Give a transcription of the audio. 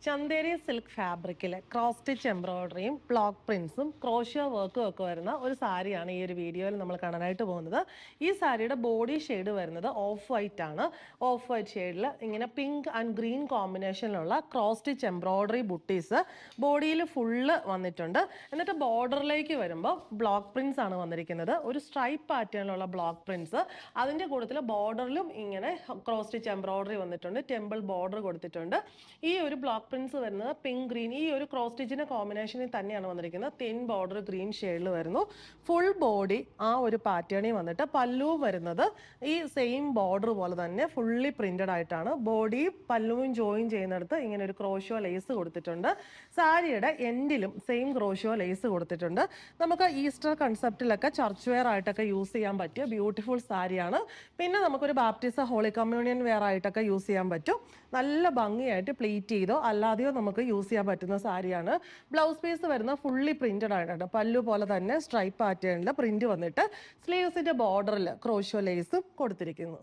Chanderi silk ഫാബ്രിക്കിൽ cross stitch എംബ്രോയിഡറിയും block പ്രിൻസും crochet വർക്കും ഒക്കെ വരുന്ന ഒരു സാരിയാണ് ഈ ഒരു വീഡിയോയിൽ നമ്മൾ കാണാനായിട്ട് പോകുന്നത്. ഈ സാരിയുടെ ബോഡി ഷെയ്ഡ് വരുന്നത് ഓഫ് വൈറ്റ് ആണ്. ഓഫ് വൈറ്റ് ഷെയ്ഡിൽ ഇങ്ങനെ പിങ്ക് ആൻഡ് ഗ്രീൻ കോമ്പിനേഷനിലുള്ള ക്രോസ് സ്റ്റിച്ച് എംബ്രോയിഡറി ബുട്ടീസ് ബോഡിയിൽ ഫുള്ള് വന്നിട്ടുണ്ട്. എന്നിട്ട് ബോർഡറിലേക്ക് വരുമ്പോൾ ബ്ലോക്ക് പ്രിൻസ് ആണ് വന്നിരിക്കുന്നത്. ഒരു സ്ട്രൈപ്പ് പാറ്റേണിലുള്ള ബ്ലോക്ക് പ്രിൻസ്, അതിൻ്റെ കൂട്ടത്തിൽ ബോർഡറിലും ഇങ്ങനെ ക്രോസ് സ്റ്റിച്ച് എംബ്രോയിഡറി വന്നിട്ടുണ്ട്. ടെമ്പിൾ ബോർഡർ കൊടുത്തിട്ടുണ്ട്. ഈ ഒരു ബ്ലോക്ക് പ്രിൻസ് വരുന്നത് പിങ്ക് ഗ്രീൻ, ഈ ഒരു ക്രോസ് സ്റ്റിച്ചിന്റെ കോമ്പിനേഷനിൽ തന്നെയാണ് വന്നിരിക്കുന്നത്. തിൻ ബോർഡർ ഗ്രീൻ ഷെയ്ഡിൽ വരുന്നു. ഫുൾ ബോഡി ആ ഒരു പാറ്റേണിൽ വന്നിട്ട് പല്ലു വരുന്നത് ഈ സെയിം ബോർഡർ പോലെ തന്നെ ഫുള്ളി പ്രിന്റഡ് ആയിട്ടാണ്. ബോഡി പല്ലുവും ജോയിൻ ചെയ്യുന്നിടത്ത് ഇങ്ങനെ ഒരു ക്രോഷ്യോ ലേസ് കൊടുത്തിട്ടുണ്ട്. സാരിയുടെ എൻഡിലും സെയിം ക്രോഷ്യോ ലേസ് കൊടുത്തിട്ടുണ്ട്. നമുക്ക് ഈസ്റ്റർ കൺസെപ്റ്റിലൊക്കെ ചർച്ച് വെയർ ആയിട്ടൊക്കെ യൂസ് ചെയ്യാൻ പറ്റിയ ബ്യൂട്ടിഫുൾ സാരിയാണ്. പിന്നെ നമുക്കൊരു ബാപ്റ്റിസം ഹോളി കമ്മ്യൂണിയൻ വെയർ ആയിട്ടൊക്കെ യൂസ് ചെയ്യാൻ പറ്റും. നല്ല ഭംഗിയായിട്ട് പ്ലീറ്റ് ചെയ്തോ അല്ലാതെയോ നമുക്ക് യൂസ് ചെയ്യാൻ പറ്റുന്ന സാരിയാണ്. ബ്ലൗസ് പീസ് വരുന്ന ഫുള്ളി പ്രിന്റഡ് ആയിട്ടുണ്ട്. പല്ലു പോലെ തന്നെ സ്ട്രൈപ്പ് പാറ്റേണിൽ പ്രിന്റ് വന്നിട്ട് സ്ലീവ്സിന്റെ ബോർഡറിൽ ക്രോഷ്യോ ലേസും കൊടുത്തിരിക്കുന്നു.